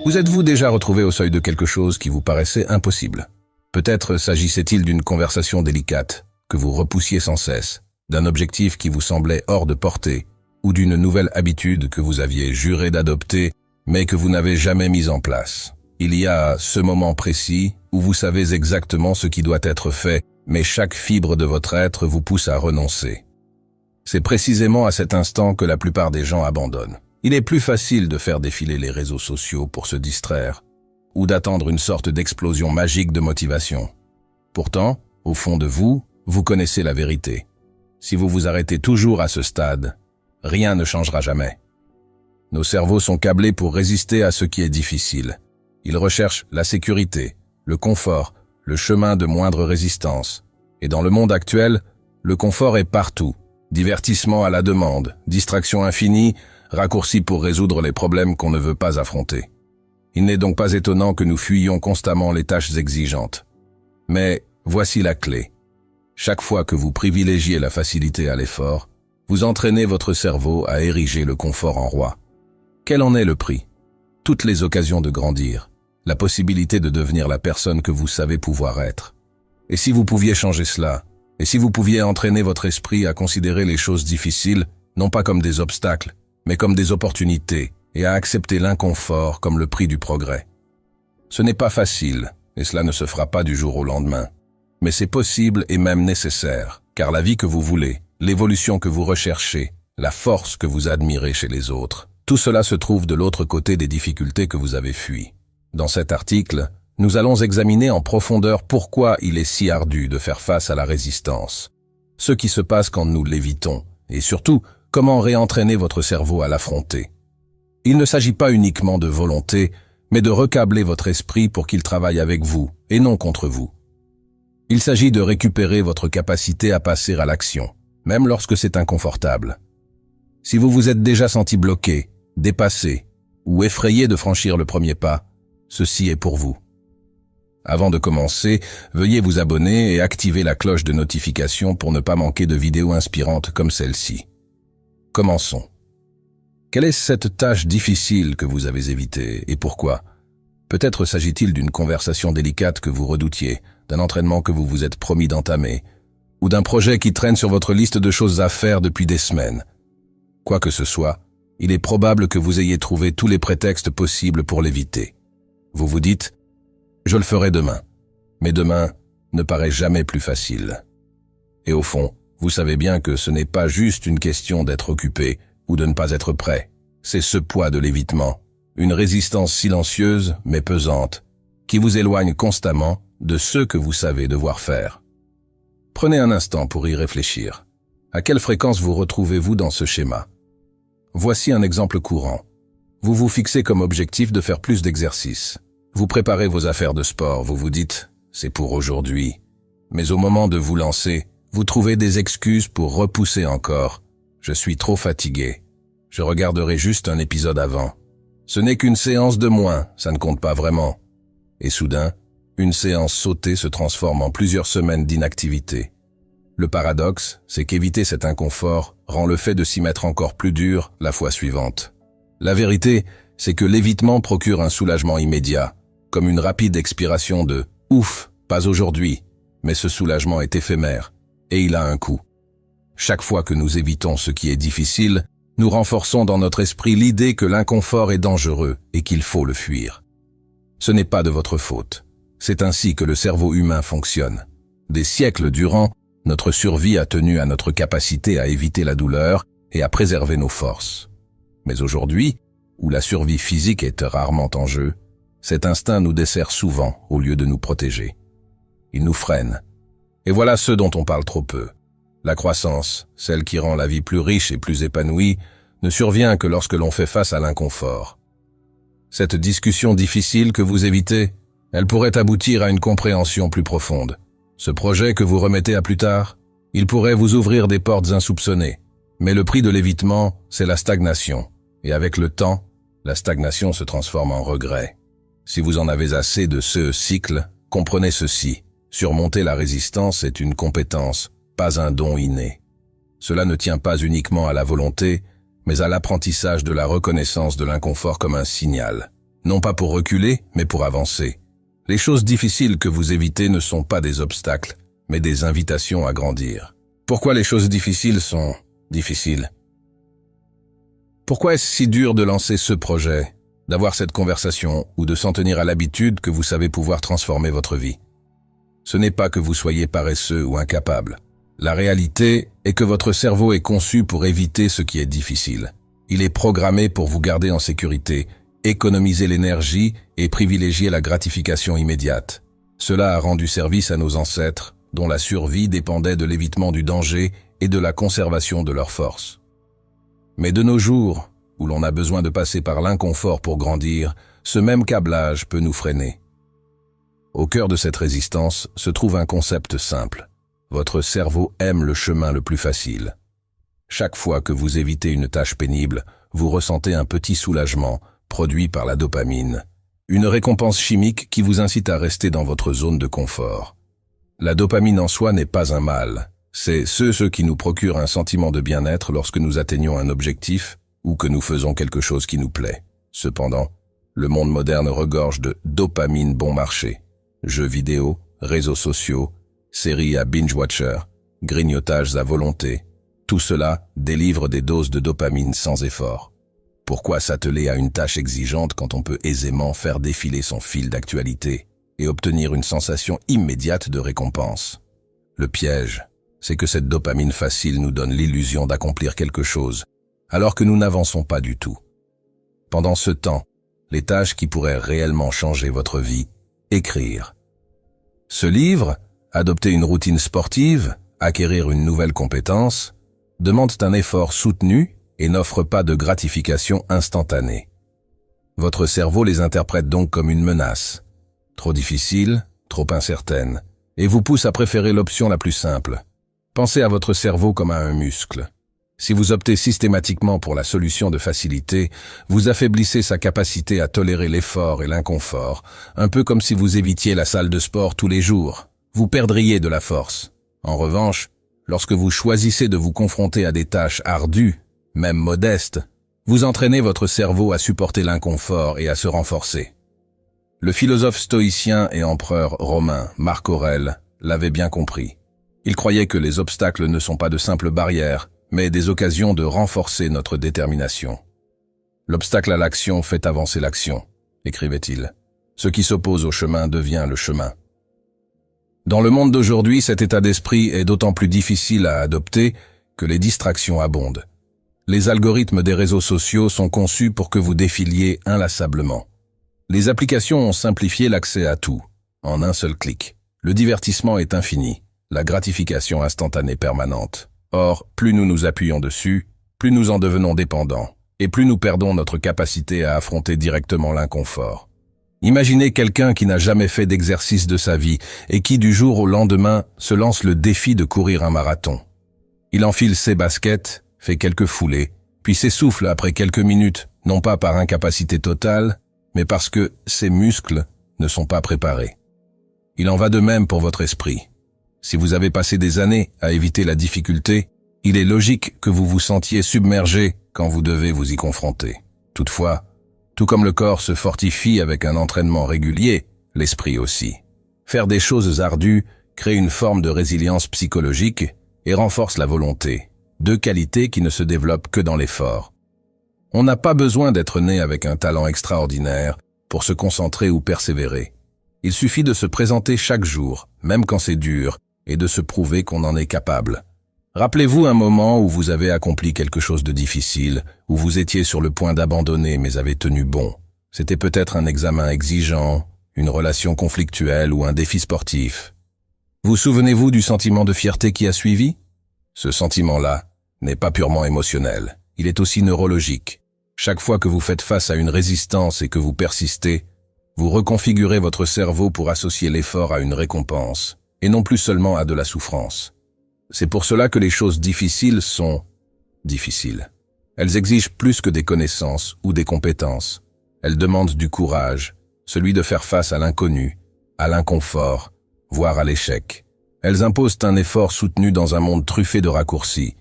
Vous êtes-vous déjà retrouvé au seuil de quelque chose qui vous paraissait impossible? Peut-être s'agissait-il d'une conversation délicate que vous repoussiez sans cesse, d'un objectif qui vous semblait hors de portée, ou d'une nouvelle habitude que vous aviez juré d'adopter, mais que vous n'avez jamais mise en place. Il y a ce moment précis où vous savez exactement ce qui doit être fait, mais chaque fibre de votre être vous pousse à renoncer. C'est précisément à cet instant que la plupart des gens abandonnent. Il est plus facile de faire défiler les réseaux sociaux pour se distraire, ou d'attendre une sorte d'explosion magique de motivation. Pourtant, au fond de vous, vous connaissez la vérité. Si vous vous arrêtez toujours à ce stade, rien ne changera jamais. Nos cerveaux sont câblés pour résister à ce qui est difficile. Ils recherchent la sécurité, le confort, le chemin de moindre résistance. Et dans le monde actuel, le confort est partout. Divertissement à la demande, distraction infinie, raccourcis pour résoudre les problèmes qu'on ne veut pas affronter. Il n'est donc pas étonnant que nous fuyions constamment les tâches exigeantes. Mais voici la clé. Chaque fois que vous privilégiez la facilité à l'effort, vous entraînez votre cerveau à ériger le confort en roi. Quel en est le prix? Toutes les occasions de grandir, la possibilité de devenir la personne que vous savez pouvoir être. Et si vous pouviez changer cela? Et si vous pouviez entraîner votre esprit à considérer les choses difficiles, non pas comme des obstacles, mais comme des opportunités, et à accepter l'inconfort comme le prix du progrès? Ce n'est pas facile, et cela ne se fera pas du jour au lendemain. Mais c'est possible et même nécessaire, car la vie que vous voulez, l'évolution que vous recherchez, la force que vous admirez chez les autres, tout cela se trouve de l'autre côté des difficultés que vous avez fuies. Dans cet article, nous allons examiner en profondeur pourquoi il est si ardu de faire face à la résistance, ce qui se passe quand nous l'évitons, et surtout, comment réentraîner votre cerveau à l'affronter. Il ne s'agit pas uniquement de volonté, mais de recabler votre esprit pour qu'il travaille avec vous, et non contre vous. Il s'agit de récupérer votre capacité à passer à l'action, même lorsque c'est inconfortable. Si vous vous êtes déjà senti bloqué, dépassé, ou effrayé de franchir le premier pas, ceci est pour vous. Avant de commencer, veuillez vous abonner et activer la cloche de notification pour ne pas manquer de vidéos inspirantes comme celle-ci. Commençons. Quelle est cette tâche difficile que vous avez évitée et pourquoi? Peut-être s'agit-il d'une conversation délicate que vous redoutiez, d'un entraînement que vous vous êtes promis d'entamer, ou d'un projet qui traîne sur votre liste de choses à faire depuis des semaines. Quoi que ce soit, il est probable que vous ayez trouvé tous les prétextes possibles pour l'éviter. Vous vous dites « Je le ferai demain », mais demain ne paraît jamais plus facile. Et au fond, vous savez bien que ce n'est pas juste une question d'être occupé ou de ne pas être prêt. C'est ce poids de l'évitement, une résistance silencieuse mais pesante, qui vous éloigne constamment de ce que vous savez devoir faire. Prenez un instant pour y réfléchir. À quelle fréquence vous retrouvez-vous dans ce schéma? Voici un exemple courant. Vous vous fixez comme objectif de faire plus d'exercice. Vous préparez vos affaires de sport, vous vous dites « c'est pour aujourd'hui ». Mais au moment de vous lancer, vous trouvez des excuses pour repousser encore. « Je suis trop fatigué. Je regarderai juste un épisode avant. Ce n'est qu'une séance de moins, ça ne compte pas vraiment. » Et soudain, une séance sautée se transforme en plusieurs semaines d'inactivité. Le paradoxe, c'est qu'éviter cet inconfort rend le fait de s'y mettre encore plus dur la fois suivante. La vérité, c'est que l'évitement procure un soulagement immédiat, comme une rapide expiration de « ouf, pas aujourd'hui », mais ce soulagement est éphémère, et il a un coût. Chaque fois que nous évitons ce qui est difficile, nous renforçons dans notre esprit l'idée que l'inconfort est dangereux et qu'il faut le fuir. Ce n'est pas de votre faute. C'est ainsi que le cerveau humain fonctionne. Des siècles durant, notre survie a tenu à notre capacité à éviter la douleur et à préserver nos forces. Mais aujourd'hui, où la survie physique est rarement en jeu, cet instinct nous dessert souvent au lieu de nous protéger. Il nous freine. Et voilà ce dont on parle trop peu. La croissance, celle qui rend la vie plus riche et plus épanouie, ne survient que lorsque l'on fait face à l'inconfort. Cette discussion difficile que vous évitez, elle pourrait aboutir à une compréhension plus profonde. Ce projet que vous remettez à plus tard, il pourrait vous ouvrir des portes insoupçonnées. Mais le prix de l'évitement, c'est la stagnation. Et avec le temps, la stagnation se transforme en regret. Si vous en avez assez de ce cycle, comprenez ceci. Surmonter la résistance est une compétence, pas un don inné. Cela ne tient pas uniquement à la volonté, mais à l'apprentissage de la reconnaissance de l'inconfort comme un signal. Non pas pour reculer, mais pour avancer. Les choses difficiles que vous évitez ne sont pas des obstacles, mais des invitations à grandir. Pourquoi les choses difficiles sont difficiles? Pourquoi est-ce si dur de lancer ce projet, d'avoir cette conversation ou de s'en tenir à l'habitude que vous savez pouvoir transformer votre vie? Ce n'est pas que vous soyez paresseux ou incapable. La réalité est que votre cerveau est conçu pour éviter ce qui est difficile. Il est programmé pour vous garder en sécurité, économiser l'énergie et privilégier la gratification immédiate. Cela a rendu service à nos ancêtres, dont la survie dépendait de l'évitement du danger et de la conservation de leurs forces. Mais de nos jours, où l'on a besoin de passer par l'inconfort pour grandir, ce même câblage peut nous freiner. Au cœur de cette résistance se trouve un concept simple. Votre cerveau aime le chemin le plus facile. Chaque fois que vous évitez une tâche pénible, vous ressentez un petit soulagement, produit par la dopamine, une récompense chimique qui vous incite à rester dans votre zone de confort. La dopamine en soi n'est pas un mal, c'est ce qui nous procure un sentiment de bien-être lorsque nous atteignons un objectif ou que nous faisons quelque chose qui nous plaît. Cependant, le monde moderne regorge de dopamine bon marché. Jeux vidéo, réseaux sociaux, séries à binge-watcher, grignotages à volonté, tout cela délivre des doses de dopamine sans effort. Pourquoi s'atteler à une tâche exigeante quand on peut aisément faire défiler son fil d'actualité et obtenir une sensation immédiate de récompense? Le piège, c'est que cette dopamine facile nous donne l'illusion d'accomplir quelque chose, alors que nous n'avançons pas du tout. Pendant ce temps, les tâches qui pourraient réellement changer votre vie, écrire. Ce livre, adopter une routine sportive, acquérir une nouvelle compétence, demandent un effort soutenu et n'offrent pas de gratification instantanée. Votre cerveau les interprète donc comme une menace, trop difficile, trop incertaine, et vous pousse à préférer l'option la plus simple. Pensez à votre cerveau comme à un muscle. Si vous optez systématiquement pour la solution de facilité, vous affaiblissez sa capacité à tolérer l'effort et l'inconfort, un peu comme si vous évitiez la salle de sport tous les jours. Vous perdriez de la force. En revanche, lorsque vous choisissez de vous confronter à des tâches ardues, même modestes, vous entraînez votre cerveau à supporter l'inconfort et à se renforcer. Le philosophe stoïcien et empereur romain Marc Aurèle l'avait bien compris. Il croyait que les obstacles ne sont pas de simples barrières, mais des occasions de renforcer notre détermination. L'obstacle à l'action fait avancer l'action, écrivait-il. Ce qui s'oppose au chemin devient le chemin. Dans le monde d'aujourd'hui, cet état d'esprit est d'autant plus difficile à adopter que les distractions abondent. Les algorithmes des réseaux sociaux sont conçus pour que vous défiliez inlassablement. Les applications ont simplifié l'accès à tout, en un seul clic. Le divertissement est infini, la gratification instantanée permanente. Or, plus nous nous appuyons dessus, plus nous en devenons dépendants, et plus nous perdons notre capacité à affronter directement l'inconfort. Imaginez quelqu'un qui n'a jamais fait d'exercice de sa vie et qui du jour au lendemain se lance le défi de courir un marathon. Il enfile ses baskets, fait quelques foulées, puis s'essouffle après quelques minutes, non pas par incapacité totale, mais parce que ses muscles ne sont pas préparés. Il en va de même pour votre esprit. Si vous avez passé des années à éviter la difficulté, il est logique que vous vous sentiez submergé quand vous devez vous y confronter. Toutefois, tout comme le corps se fortifie avec un entraînement régulier, l'esprit aussi. Faire des choses ardues crée une forme de résilience psychologique et renforce la volonté, deux qualités qui ne se développent que dans l'effort. On n'a pas besoin d'être né avec un talent extraordinaire pour se concentrer ou persévérer. Il suffit de se présenter chaque jour, même quand c'est dur, et de se prouver qu'on en est capable. Rappelez-vous un moment où vous avez accompli quelque chose de difficile, où vous étiez sur le point d'abandonner mais avez tenu bon. C'était peut-être un examen exigeant, une relation conflictuelle ou un défi sportif. Vous souvenez-vous du sentiment de fierté qui a suivi? Ce sentiment-là n'est pas purement émotionnel, il est aussi neurologique. Chaque fois que vous faites face à une résistance et que vous persistez, vous reconfigurez votre cerveau pour associer l'effort à une récompense, et non plus seulement à de la souffrance. C'est pour cela que les choses difficiles sont difficiles. Elles exigent plus que des connaissances ou des compétences. Elles demandent du courage, celui de faire face à l'inconnu, à l'inconfort, voire à l'échec. Elles imposent un effort soutenu dans un monde truffé de raccourcis.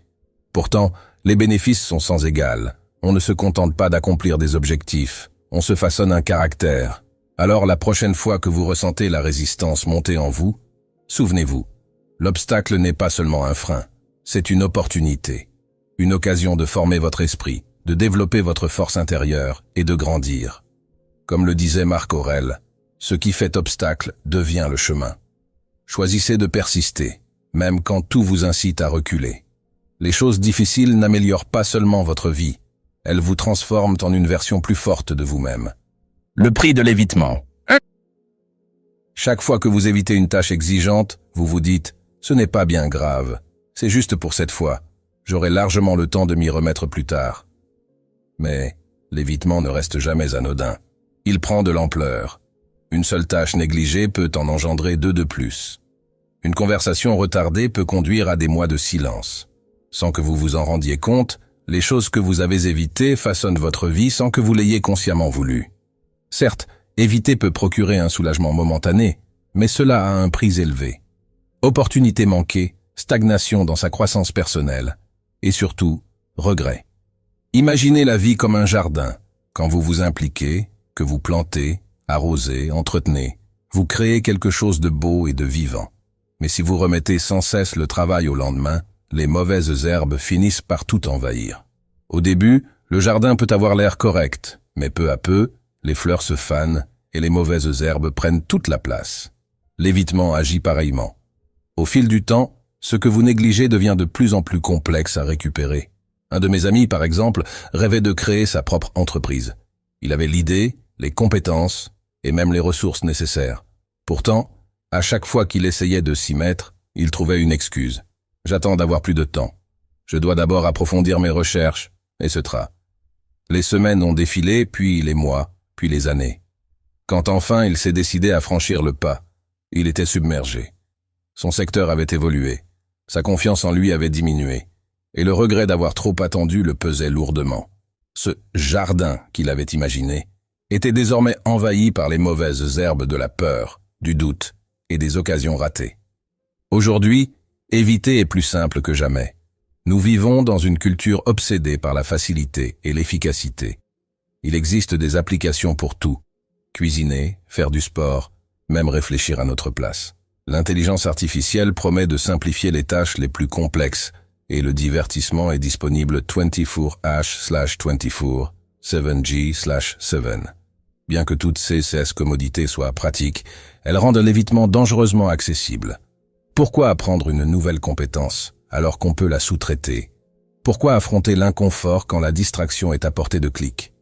Pourtant, les bénéfices sont sans égal. On ne se contente pas d'accomplir des objectifs, on se façonne un caractère. Alors la prochaine fois que vous ressentez la résistance monter en vous, souvenez-vous, l'obstacle n'est pas seulement un frein, c'est une opportunité, une occasion de former votre esprit, de développer votre force intérieure et de grandir. Comme le disait Marc Aurèle, ce qui fait obstacle devient le chemin. Choisissez de persister, même quand tout vous incite à reculer. Les choses difficiles n'améliorent pas seulement votre vie, elles vous transforment en une version plus forte de vous-même. Le prix de l'évitement. Chaque fois que vous évitez une tâche exigeante, vous vous dites « ce n'est pas bien grave, c'est juste pour cette fois, j'aurai largement le temps de m'y remettre plus tard ». Mais l'évitement ne reste jamais anodin. Il prend de l'ampleur. Une seule tâche négligée peut en engendrer 2 de plus. Une conversation retardée peut conduire à des mois de silence. Sans que vous vous en rendiez compte, les choses que vous avez évitées façonnent votre vie sans que vous l'ayez consciemment voulu. Certes, éviter peut procurer un soulagement momentané, mais cela a un prix élevé. Opportunité manquée, stagnation dans sa croissance personnelle, et surtout, regret. Imaginez la vie comme un jardin. Quand vous vous impliquez, que vous plantez, arrosez, entretenez, vous créez quelque chose de beau et de vivant. Mais si vous remettez sans cesse le travail au lendemain, les mauvaises herbes finissent par tout envahir. Au début, le jardin peut avoir l'air correct, mais peu à peu, les fleurs se fanent et les mauvaises herbes prennent toute la place. L'évitement agit pareillement. Au fil du temps, ce que vous négligez devient de plus en plus complexe à récupérer. Un de mes amis, par exemple, rêvait de créer sa propre entreprise. Il avait l'idée, les compétences et même les ressources nécessaires. Pourtant, à chaque fois qu'il essayait de s'y mettre, il trouvait une excuse. « J'attends d'avoir plus de temps. Je dois d'abord approfondir mes recherches, etc. » Les semaines ont défilé, puis les mois, puis les années. Quand enfin il s'est décidé à franchir le pas, il était submergé. Son secteur avait évolué, sa confiance en lui avait diminué, et le regret d'avoir trop attendu le pesait lourdement. Ce jardin qu'il avait imaginé était désormais envahi par les mauvaises herbes de la peur, du doute et des occasions ratées. Aujourd'hui, éviter est plus simple que jamais. Nous vivons dans une culture obsédée par la facilité et l'efficacité. Il existe des applications pour tout. Cuisiner, faire du sport, même réfléchir à notre place. L'intelligence artificielle promet de simplifier les tâches les plus complexes et le divertissement est disponible 24h/24, 7G/7. Bien que toutes ces commodités soient pratiques, elles rendent l'évitement dangereusement accessible. Pourquoi apprendre une nouvelle compétence alors qu'on peut la sous-traiter? Pourquoi affronter l'inconfort quand la distraction est à portée de clic?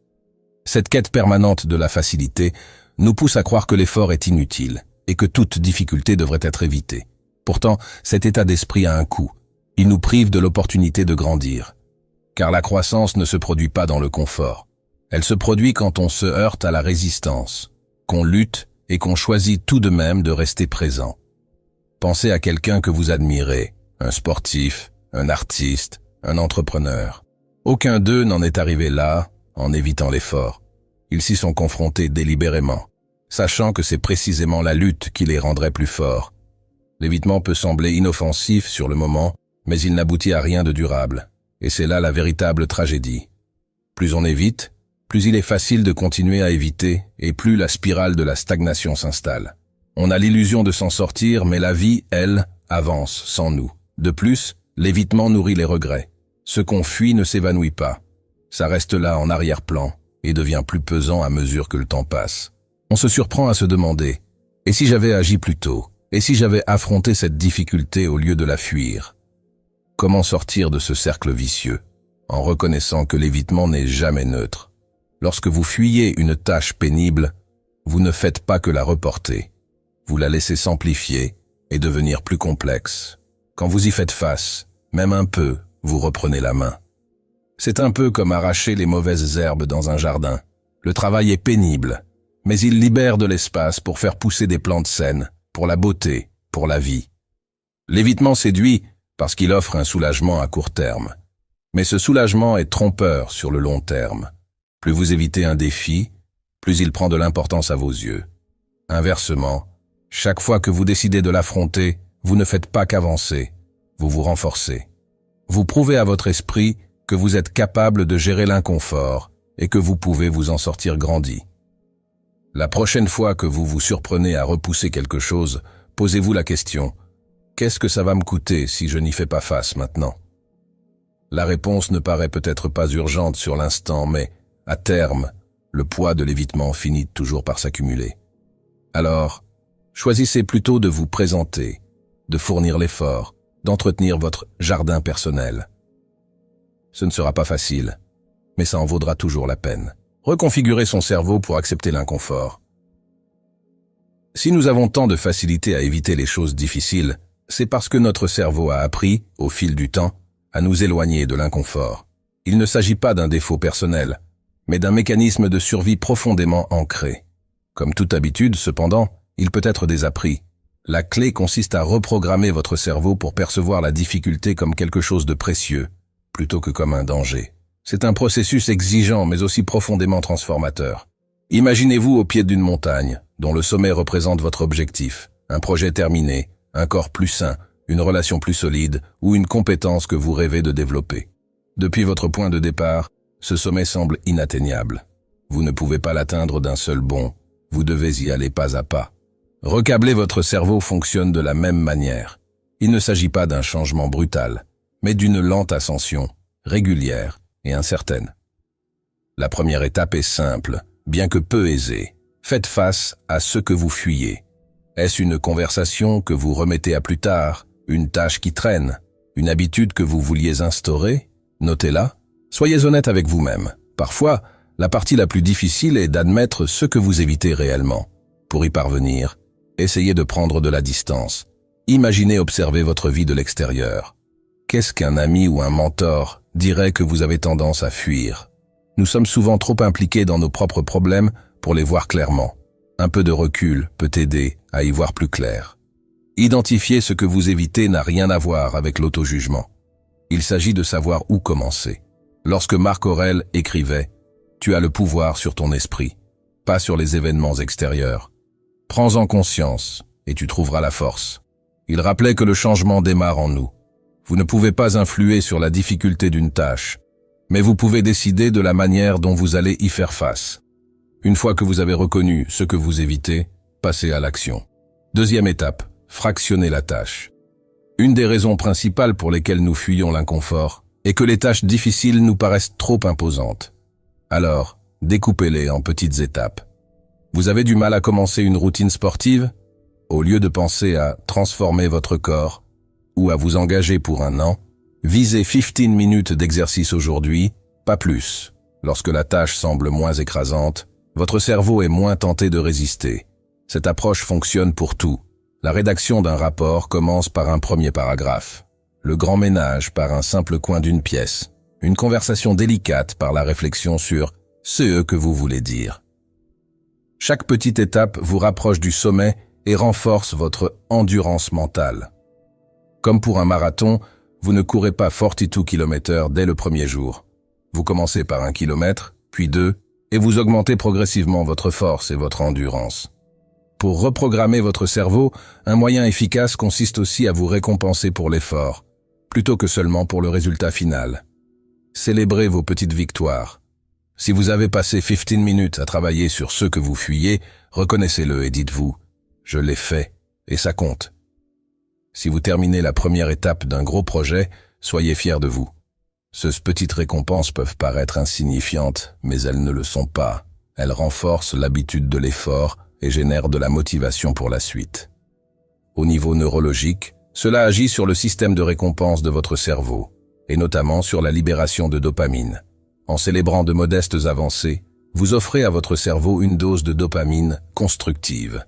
Cette quête permanente de la facilité nous pousse à croire que l'effort est inutile et que toute difficulté devrait être évitée. Pourtant, cet état d'esprit a un coût. Il nous prive de l'opportunité de grandir. Car la croissance ne se produit pas dans le confort. Elle se produit quand on se heurte à la résistance, qu'on lutte et qu'on choisit tout de même de rester présent. Pensez à quelqu'un que vous admirez, un sportif, un artiste, un entrepreneur. Aucun d'eux n'en est arrivé là en évitant l'effort. Ils s'y sont confrontés délibérément, sachant que c'est précisément la lutte qui les rendrait plus forts. L'évitement peut sembler inoffensif sur le moment, mais il n'aboutit à rien de durable. Et c'est là la véritable tragédie. Plus on évite, plus il est facile de continuer à éviter et plus la spirale de la stagnation s'installe. On a l'illusion de s'en sortir, mais la vie, elle, avance sans nous. De plus, l'évitement nourrit les regrets. Ce qu'on fuit ne s'évanouit pas. Ça reste là en arrière-plan et devient plus pesant à mesure que le temps passe. On se surprend à se demander « Et si j'avais agi plus tôt? Et si j'avais affronté cette difficulté au lieu de la fuir ?» Comment sortir de ce cercle vicieux, en reconnaissant que l'évitement n'est jamais neutre? Lorsque vous fuyez une tâche pénible, vous ne faites pas que la reporter. Vous la laissez s'amplifier et devenir plus complexe. Quand vous y faites face, même un peu, vous reprenez la main. C'est un peu comme arracher les mauvaises herbes dans un jardin. Le travail est pénible, mais il libère de l'espace pour faire pousser des plantes saines, pour la beauté, pour la vie. L'évitement séduit parce qu'il offre un soulagement à court terme. Mais ce soulagement est trompeur sur le long terme. Plus vous évitez un défi, plus il prend de l'importance à vos yeux. Inversement, chaque fois que vous décidez de l'affronter, vous ne faites pas qu'avancer, vous vous renforcez. Vous prouvez à votre esprit que vous êtes capable de gérer l'inconfort et que vous pouvez vous en sortir grandi. La prochaine fois que vous vous surprenez à repousser quelque chose, posez-vous la question « Qu'est-ce que ça va me coûter si je n'y fais pas face maintenant ?» La réponse ne paraît peut-être pas urgente sur l'instant, mais, à terme, le poids de l'évitement finit toujours par s'accumuler. Alors, choisissez plutôt de vous présenter, de fournir l'effort, d'entretenir votre jardin personnel. Ce ne sera pas facile, mais ça en vaudra toujours la peine. Reconfigurer son cerveau pour accepter l'inconfort. Si nous avons tant de facilité à éviter les choses difficiles, c'est parce que notre cerveau a appris, au fil du temps, à nous éloigner de l'inconfort. Il ne s'agit pas d'un défaut personnel, mais d'un mécanisme de survie profondément ancré. Comme toute habitude, cependant, il peut être désappris. La clé consiste à reprogrammer votre cerveau pour percevoir la difficulté comme quelque chose de précieux, plutôt que comme un danger. C'est un processus exigeant mais aussi profondément transformateur. Imaginez-vous au pied d'une montagne, dont le sommet représente votre objectif, un projet terminé, un corps plus sain, une relation plus solide ou une compétence que vous rêvez de développer. Depuis votre point de départ, ce sommet semble inatteignable. Vous ne pouvez pas l'atteindre d'un seul bond, vous devez y aller pas à pas. Recabler votre cerveau fonctionne de la même manière. Il ne s'agit pas d'un changement brutal, mais d'une lente ascension, régulière et incertaine. La première étape est simple, bien que peu aisée. Faites face à ce que vous fuyez. Est-ce une conversation que vous remettez à plus tard, une tâche qui traîne, une habitude que vous vouliez instaurer? Notez-la. Soyez honnête avec vous-même. Parfois, la partie la plus difficile est d'admettre ce que vous évitez réellement. Pour y parvenir, essayez de prendre de la distance. Imaginez observer votre vie de l'extérieur. Qu'est-ce qu'un ami ou un mentor dirait que vous avez tendance à fuir? Nous sommes souvent trop impliqués dans nos propres problèmes pour les voir clairement. Un peu de recul peut aider à y voir plus clair. Identifier ce que vous évitez n'a rien à voir avec l'auto-jugement. Il s'agit de savoir où commencer. Lorsque Marc Aurèle écrivait « Tu as le pouvoir sur ton esprit, pas sur les événements extérieurs. Prends-en conscience et tu trouveras la force. » Il rappelait que le changement démarre en nous. Vous ne pouvez pas influer sur la difficulté d'une tâche, mais vous pouvez décider de la manière dont vous allez y faire face. Une fois que vous avez reconnu ce que vous évitez, passez à l'action. Deuxième étape, fractionnez la tâche. Une des raisons principales pour lesquelles nous fuyons l'inconfort est que les tâches difficiles nous paraissent trop imposantes. Alors, découpez-les en petites étapes. Vous avez du mal à commencer une routine sportive? Au lieu de penser à transformer votre corps ou à vous engager pour un an, visez 15 minutes d'exercice aujourd'hui, pas plus. Lorsque la tâche semble moins écrasante, votre cerveau est moins tenté de résister. Cette approche fonctionne pour tout. La rédaction d'un rapport commence par un premier paragraphe. Le grand ménage par un simple coin d'une pièce. Une conversation délicate par la réflexion sur ce que vous voulez dire. Chaque petite étape vous rapproche du sommet et renforce votre endurance mentale. Comme pour un marathon, vous ne courez pas 42 km dès le premier jour. Vous commencez par 1 kilomètre, puis 2, et vous augmentez progressivement votre force et votre endurance. Pour reprogrammer votre cerveau, un moyen efficace consiste aussi à vous récompenser pour l'effort, plutôt que seulement pour le résultat final. Célébrez vos petites victoires. Si vous avez passé 15 minutes à travailler sur ce que vous fuyez, reconnaissez-le et dites-vous « Je l'ai fait » et ça compte. Si vous terminez la première étape d'un gros projet, soyez fiers de vous. Ces petites récompenses peuvent paraître insignifiantes, mais elles ne le sont pas. Elles renforcent l'habitude de l'effort et génèrent de la motivation pour la suite. Au niveau neurologique, cela agit sur le système de récompense de votre cerveau, et notamment sur la libération de dopamine. En célébrant de modestes avancées, vous offrez à votre cerveau une dose de dopamine constructive.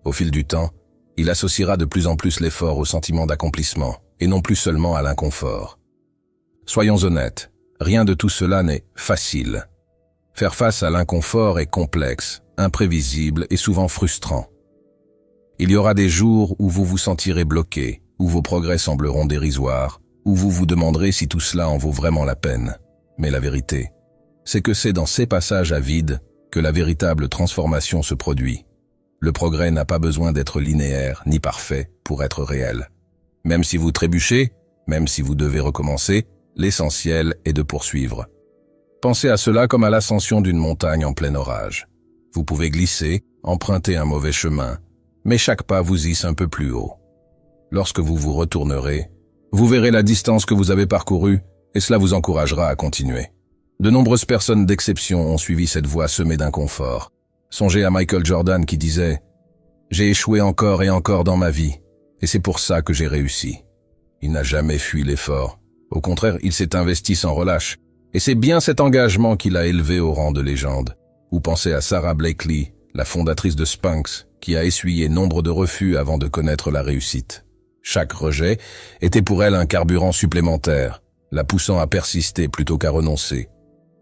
Au fil du temps, il associera de plus en plus l'effort au sentiment d'accomplissement, et non plus seulement à l'inconfort. Soyons honnêtes, rien de tout cela n'est facile. Faire face à l'inconfort est complexe, imprévisible et souvent frustrant. Il y aura des jours où vous vous sentirez bloqué, où vos progrès sembleront dérisoires, où vous vous demanderez si tout cela en vaut vraiment la peine. Mais la vérité, c'est que c'est dans ces passages à vide que la véritable transformation se produit. Le progrès n'a pas besoin d'être linéaire ni parfait pour être réel. Même si vous trébuchez, même si vous devez recommencer, l'essentiel est de poursuivre. Pensez à cela comme à l'ascension d'une montagne en plein orage. Vous pouvez glisser, emprunter un mauvais chemin, mais chaque pas vous hisse un peu plus haut. Lorsque vous vous retournerez, vous verrez la distance que vous avez parcourue et cela vous encouragera à continuer. De nombreuses personnes d'exception ont suivi cette voie semée d'inconfort. Songez à Michael Jordan qui disait « J'ai échoué encore et encore dans ma vie, et c'est pour ça que j'ai réussi. » Il n'a jamais fui l'effort. Au contraire, il s'est investi sans relâche. Et c'est bien cet engagement qui l'a élevé au rang de légende. Ou pensez à Sarah Blakely, la fondatrice de Spanx, qui a essuyé nombre de refus avant de connaître la réussite. Chaque rejet était pour elle un carburant supplémentaire, la poussant à persister plutôt qu'à renoncer.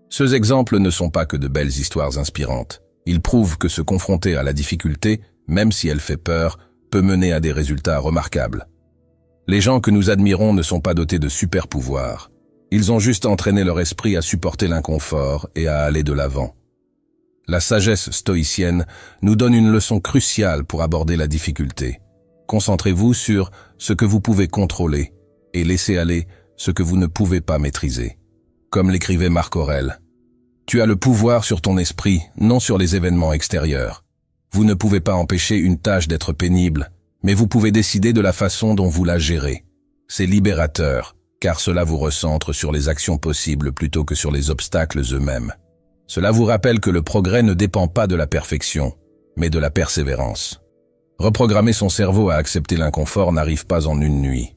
Ces exemples ne sont pas que de belles histoires inspirantes. Ils prouvent que se confronter à la difficulté, même si elle fait peur, peut mener à des résultats remarquables. Les gens que nous admirons ne sont pas dotés de super pouvoirs. Ils ont juste entraîné leur esprit à supporter l'inconfort et à aller de l'avant. La sagesse stoïcienne nous donne une leçon cruciale pour aborder la difficulté. Concentrez-vous sur ce que vous pouvez contrôler et laissez aller ce que vous ne pouvez pas maîtriser. Comme l'écrivait Marc Aurèle, « Tu as le pouvoir sur ton esprit, non sur les événements extérieurs. Vous ne pouvez pas empêcher une tâche d'être pénible, mais vous pouvez décider de la façon dont vous la gérez. C'est libérateur, car cela vous recentre sur les actions possibles plutôt que sur les obstacles eux-mêmes. Cela vous rappelle que le progrès ne dépend pas de la perfection, mais de la persévérance. Reprogrammer son cerveau à accepter l'inconfort n'arrive pas en une nuit.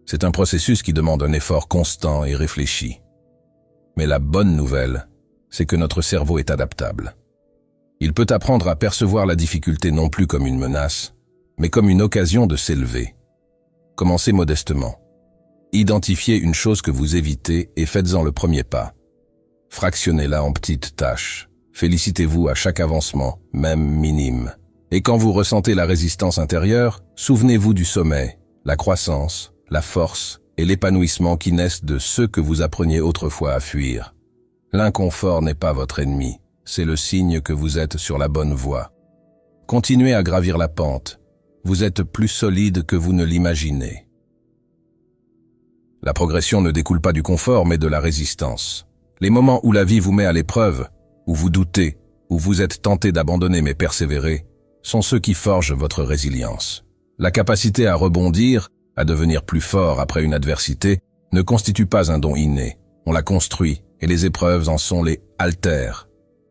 C'est un processus qui demande un effort constant et réfléchi. Mais la bonne nouvelle, c'est que notre cerveau est adaptable. Il peut apprendre à percevoir la difficulté non plus comme une menace, mais comme une occasion de s'élever. Commencez modestement. Identifiez une chose que vous évitez et faites-en le premier pas. Fractionnez-la en petites tâches. Félicitez-vous à chaque avancement, même minime. Et quand vous ressentez la résistance intérieure, souvenez-vous du sommet, la croissance, la force et l'épanouissement qui naissent de ceux que vous appreniez autrefois à fuir. L'inconfort n'est pas votre ennemi, c'est le signe que vous êtes sur la bonne voie. Continuez à gravir la pente. Vous êtes plus solide que vous ne l'imaginez. La progression ne découle pas du confort, mais de la résistance. Les moments où la vie vous met à l'épreuve, où vous doutez, où vous êtes tenté d'abandonner mais persévérer, sont ceux qui forgent votre résilience. La capacité à rebondir, à devenir plus fort après une adversité, ne constitue pas un don inné. On la construit, et les épreuves en sont les haltères.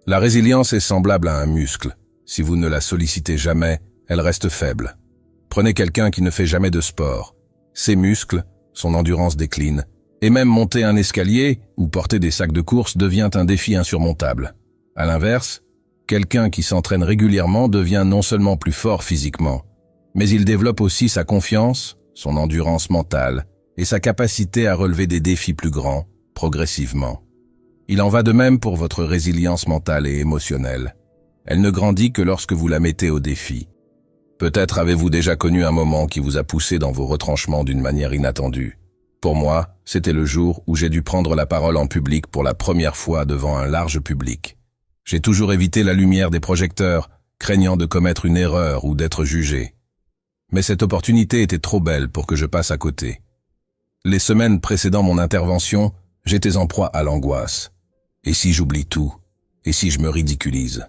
La résilience est semblable à un muscle. Si vous ne la sollicitez jamais, elle reste faible. Prenez quelqu'un qui ne fait jamais de sport. Ses muscles, son endurance décline, et même monter un escalier ou porter des sacs de course devient un défi insurmontable. À l'inverse, quelqu'un qui s'entraîne régulièrement devient non seulement plus fort physiquement, mais il développe aussi sa confiance, son endurance mentale et sa capacité à relever des défis plus grands, progressivement. Il en va de même pour votre résilience mentale et émotionnelle. Elle ne grandit que lorsque vous la mettez au défi. Peut-être avez-vous déjà connu un moment qui vous a poussé dans vos retranchements d'une manière inattendue. Pour moi, c'était le jour où j'ai dû prendre la parole en public pour la première fois devant un large public. J'ai toujours évité la lumière des projecteurs, craignant de commettre une erreur ou d'être jugé. Mais cette opportunité était trop belle pour que je passe à côté. Les semaines précédant mon intervention, j'étais en proie à l'angoisse. Et si j'oublie tout? Et si je me ridiculise?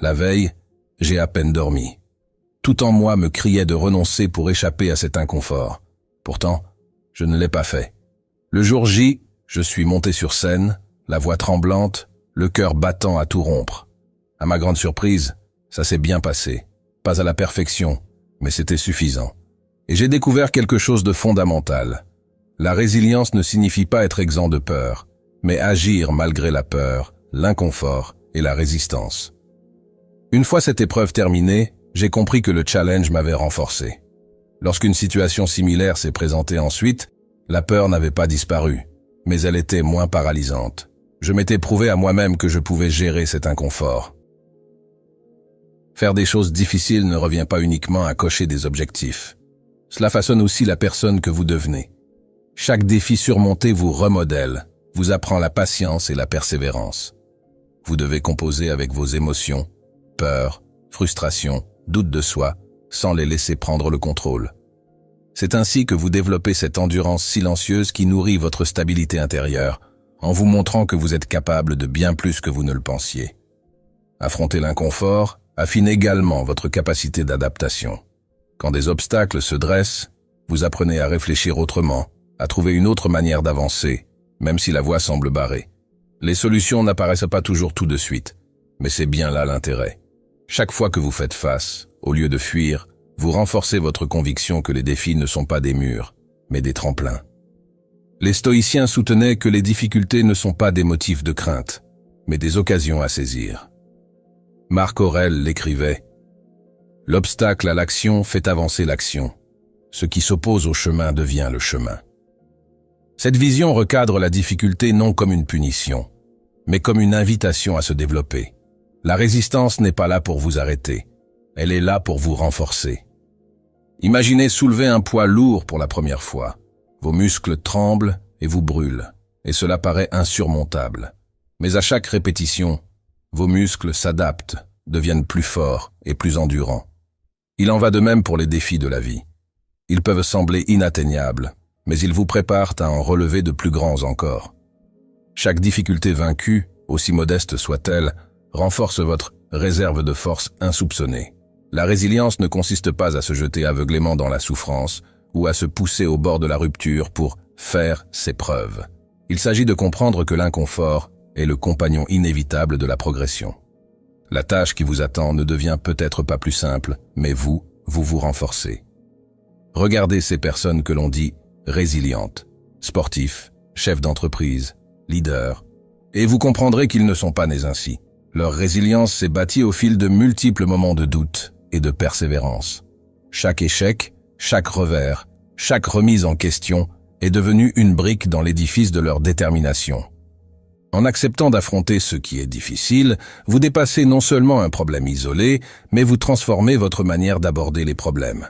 La veille, j'ai à peine dormi. Tout en moi me criait de renoncer pour échapper à cet inconfort. Pourtant, je ne l'ai pas fait. Le jour J, je suis monté sur scène, la voix tremblante, le cœur battant à tout rompre. À ma grande surprise, ça s'est bien passé. Pas à la perfection, mais c'était suffisant. Et j'ai découvert quelque chose de fondamental. La résilience ne signifie pas être exempt de peur, mais agir malgré la peur, l'inconfort et la résistance. Une fois cette épreuve terminée, j'ai compris que le challenge m'avait renforcé. Lorsqu'une situation similaire s'est présentée ensuite, la peur n'avait pas disparu, mais elle était moins paralysante. Je m'étais prouvé à moi-même que je pouvais gérer cet inconfort. Faire des choses difficiles ne revient pas uniquement à cocher des objectifs. Cela façonne aussi la personne que vous devenez. Chaque défi surmonté vous remodèle, vous apprend la patience et la persévérance. Vous devez composer avec vos émotions, peur, frustration, doute de soi, sans les laisser prendre le contrôle. C'est ainsi que vous développez cette endurance silencieuse qui nourrit votre stabilité intérieure, en vous montrant que vous êtes capable de bien plus que vous ne le pensiez. Affronter l'inconfort affine également votre capacité d'adaptation. Quand des obstacles se dressent, vous apprenez à réfléchir autrement, à trouver une autre manière d'avancer, même si la voie semble barrée. Les solutions n'apparaissent pas toujours tout de suite, mais c'est bien là l'intérêt. Chaque fois que vous faites face, au lieu de fuir, vous renforcez votre conviction que les défis ne sont pas des murs, mais des tremplins. Les stoïciens soutenaient que les difficultés ne sont pas des motifs de crainte, mais des occasions à saisir. Marc Aurèle l'écrivait « L'obstacle à l'action fait avancer l'action. Ce qui s'oppose au chemin devient le chemin. » Cette vision recadre la difficulté non comme une punition, mais comme une invitation à se développer. La résistance n'est pas là pour vous arrêter, elle est là pour vous renforcer. Imaginez soulever un poids lourd pour la première fois. Vos muscles tremblent et vous brûlent, et cela paraît insurmontable. Mais à chaque répétition, vos muscles s'adaptent, deviennent plus forts et plus endurants. Il en va de même pour les défis de la vie. Ils peuvent sembler inatteignables, mais ils vous préparent à en relever de plus grands encore. Chaque difficulté vaincue, aussi modeste soit-elle, renforce votre réserve de force insoupçonnée. La résilience ne consiste pas à se jeter aveuglément dans la souffrance ou à se pousser au bord de la rupture pour faire ses preuves. Il s'agit de comprendre que l'inconfort est le compagnon inévitable de la progression. La tâche qui vous attend ne devient peut-être pas plus simple, mais vous vous renforcez. Regardez ces personnes que l'on dit résilientes, sportifs, chefs d'entreprise, leaders, et vous comprendrez qu'ils ne sont pas nés ainsi. Leur résilience s'est bâtie au fil de multiples moments de doute et de persévérance. Chaque échec, chaque revers, chaque remise en question est devenue une brique dans l'édifice de leur détermination. En acceptant d'affronter ce qui est difficile, vous dépassez non seulement un problème isolé, mais vous transformez votre manière d'aborder les problèmes.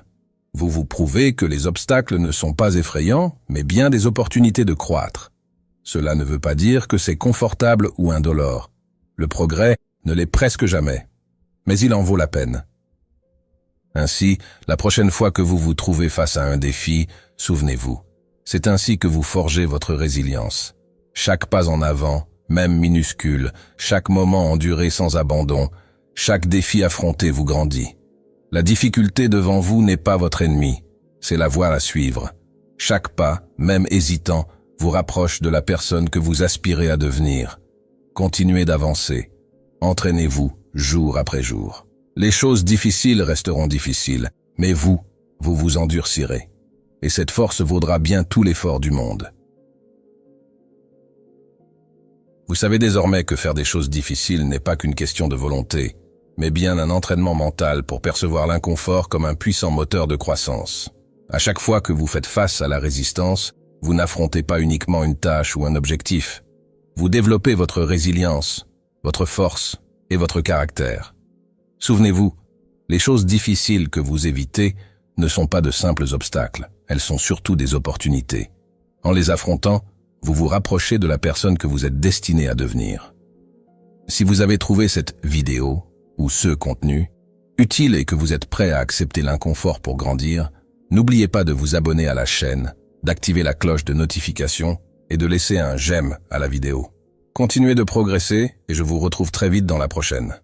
Vous vous prouvez que les obstacles ne sont pas effrayants, mais bien des opportunités de croître. Cela ne veut pas dire que c'est confortable ou indolore. Le progrès ne l'est presque jamais, mais il en vaut la peine. Ainsi, la prochaine fois que vous vous trouvez face à un défi, souvenez-vous, c'est ainsi que vous forgez votre résilience. Chaque pas en avant, même minuscule, chaque moment enduré sans abandon, chaque défi affronté vous grandit. La difficulté devant vous n'est pas votre ennemi, c'est la voie à suivre. Chaque pas, même hésitant, vous rapproche de la personne que vous aspirez à devenir. Continuez d'avancer. Entraînez-vous, jour après jour. Les choses difficiles resteront difficiles, mais vous vous endurcirez. Et cette force vaudra bien tout l'effort du monde. Vous savez désormais que faire des choses difficiles n'est pas qu'une question de volonté, mais bien un entraînement mental pour percevoir l'inconfort comme un puissant moteur de croissance. À chaque fois que vous faites face à la résistance, vous n'affrontez pas uniquement une tâche ou un objectif. Vous développez votre résilience, votre force et votre caractère. Souvenez-vous, les choses difficiles que vous évitez ne sont pas de simples obstacles, elles sont surtout des opportunités. En les affrontant, vous vous rapprochez de la personne que vous êtes destiné à devenir. Si vous avez trouvé cette vidéo, ou ce contenu, utile et que vous êtes prêt à accepter l'inconfort pour grandir, n'oubliez pas de vous abonner à la chaîne, d'activer la cloche de notification et de laisser un j'aime à la vidéo. Continuez de progresser et je vous retrouve très vite dans la prochaine.